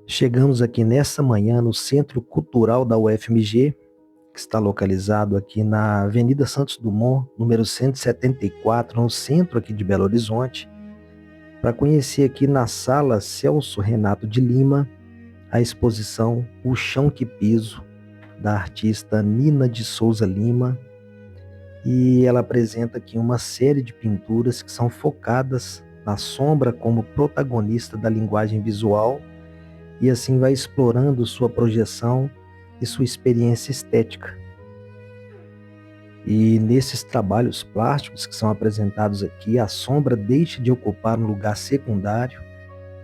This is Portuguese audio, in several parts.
Chegamos aqui nessa manhã no Centro Cultural da UFMG, que está localizado aqui na Avenida Santos Dumont, número 174, no centro aqui de Belo Horizonte, para conhecer aqui na Sala Celso Renato de Lima a exposição O Chão que Piso, da artista Nina de Souza Lima, e ela apresenta aqui uma série de pinturas que são focadas na sombra como protagonista da linguagem visual e assim vai explorando sua projeção e sua experiência estética. E nesses trabalhos plásticos que são apresentados aqui, a sombra deixa de ocupar um lugar secundário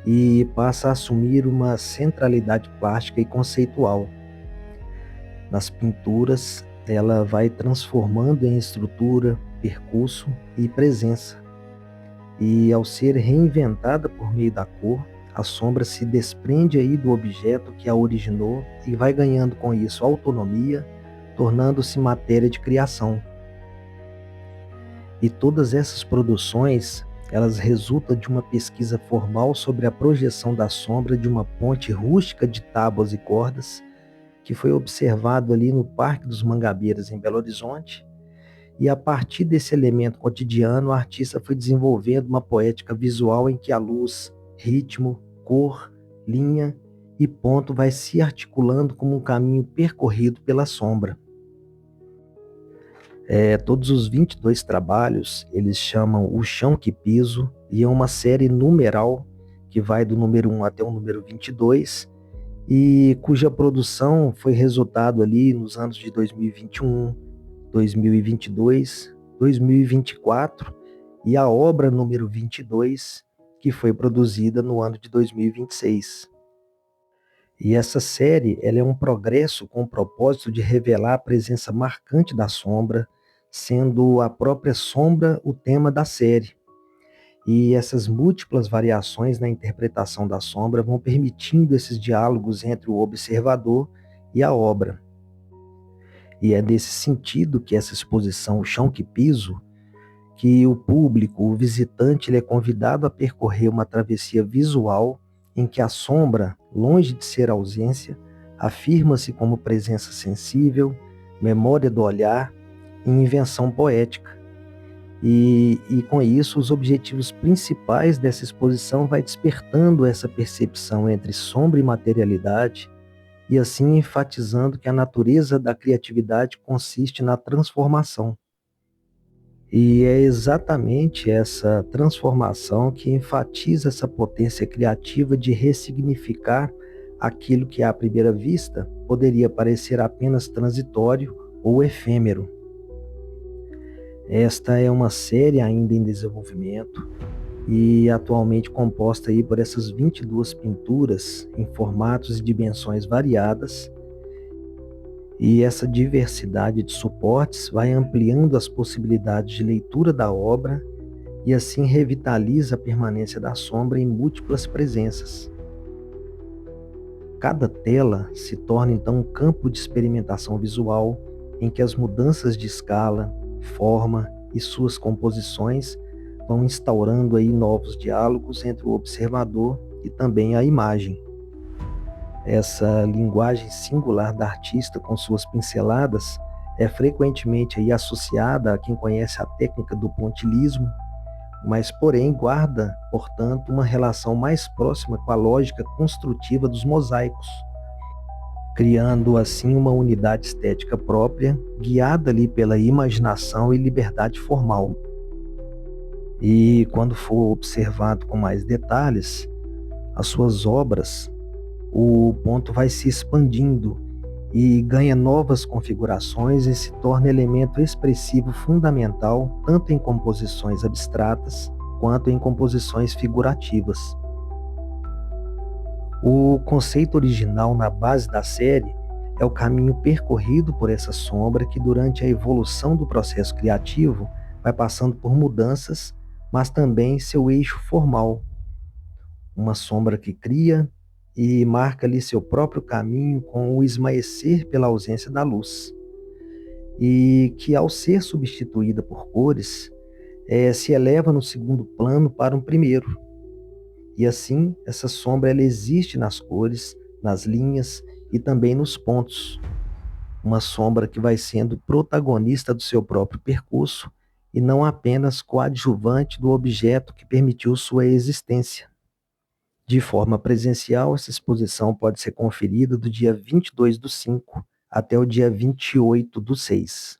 e passa a assumir uma centralidade plástica e conceitual. Nas pinturas, ela vai transformando em estrutura, percurso e presença. E ao ser reinventada por meio da cor, a sombra se desprende aí do objeto que a originou e vai ganhando com isso autonomia, tornando-se matéria de criação. E todas essas produções, elas resultam de uma pesquisa formal sobre a projeção da sombra de uma ponte rústica de tábuas e cordas, que foi observado ali no Parque dos Mangabeiras, em Belo Horizonte. E a partir desse elemento cotidiano, o artista foi desenvolvendo uma poética visual em que a luz, ritmo, cor, linha e ponto vai se articulando como um caminho percorrido pela sombra. Todos os 22 trabalhos, eles chamam O Chão que Piso, e é uma série numeral que vai do número 1 até o número 22, e cuja produção foi resultado ali nos anos de 2021, 2022, 2024 e a obra número 22, que foi produzida no ano de 2026. E essa série, ela é um progresso com o propósito de revelar a presença marcante da sombra, sendo a própria sombra o tema da série. E essas múltiplas variações na interpretação da sombra vão permitindo esses diálogos entre o observador e a obra. E é nesse sentido que essa exposição O Chão que Piso, que o público, o visitante, ele é convidado a percorrer uma travessia visual em que a sombra, longe de ser ausência, afirma-se como presença sensível, memória do olhar e invenção poética. E com isso, os objetivos principais dessa exposição vai despertando essa percepção entre sombra e materialidade, e assim enfatizando que a natureza da criatividade consiste na transformação. E é exatamente essa transformação que enfatiza essa potência criativa de ressignificar aquilo que à primeira vista poderia parecer apenas transitório ou efêmero. Esta é uma série ainda em desenvolvimento e atualmente composta aí por essas 22 pinturas em formatos e dimensões variadas. E essa diversidade de suportes vai ampliando as possibilidades de leitura da obra e assim revitaliza a permanência da sombra em múltiplas presenças. Cada tela se torna então um campo de experimentação visual em que as mudanças de escala, forma e suas composições vão instaurando aí novos diálogos entre o observador e também a imagem. Essa linguagem singular da artista com suas pinceladas é frequentemente aí associada a quem conhece a técnica do pontilhismo, mas porém guarda, portanto, uma relação mais próxima com a lógica construtiva dos mosaicos, criando assim uma unidade estética própria, guiada ali pela imaginação e liberdade formal. E quando for observado com mais detalhes, as suas obras, o ponto vai se expandindo e ganha novas configurações e se torna elemento expressivo fundamental tanto em composições abstratas quanto em composições figurativas. O conceito original na base da série é o caminho percorrido por essa sombra que durante a evolução do processo criativo vai passando por mudanças, mas também seu eixo formal. Uma sombra que cria e marca ali seu próprio caminho com o esmaecer pela ausência da luz. E que ao ser substituída por cores, se eleva no segundo plano para um primeiro. E assim, essa sombra ela existe nas cores, nas linhas e também nos pontos. Uma sombra que vai sendo protagonista do seu próprio percurso e não apenas coadjuvante do objeto que permitiu sua existência. De forma presencial, essa exposição pode ser conferida do dia 22/5 até o dia 28/6.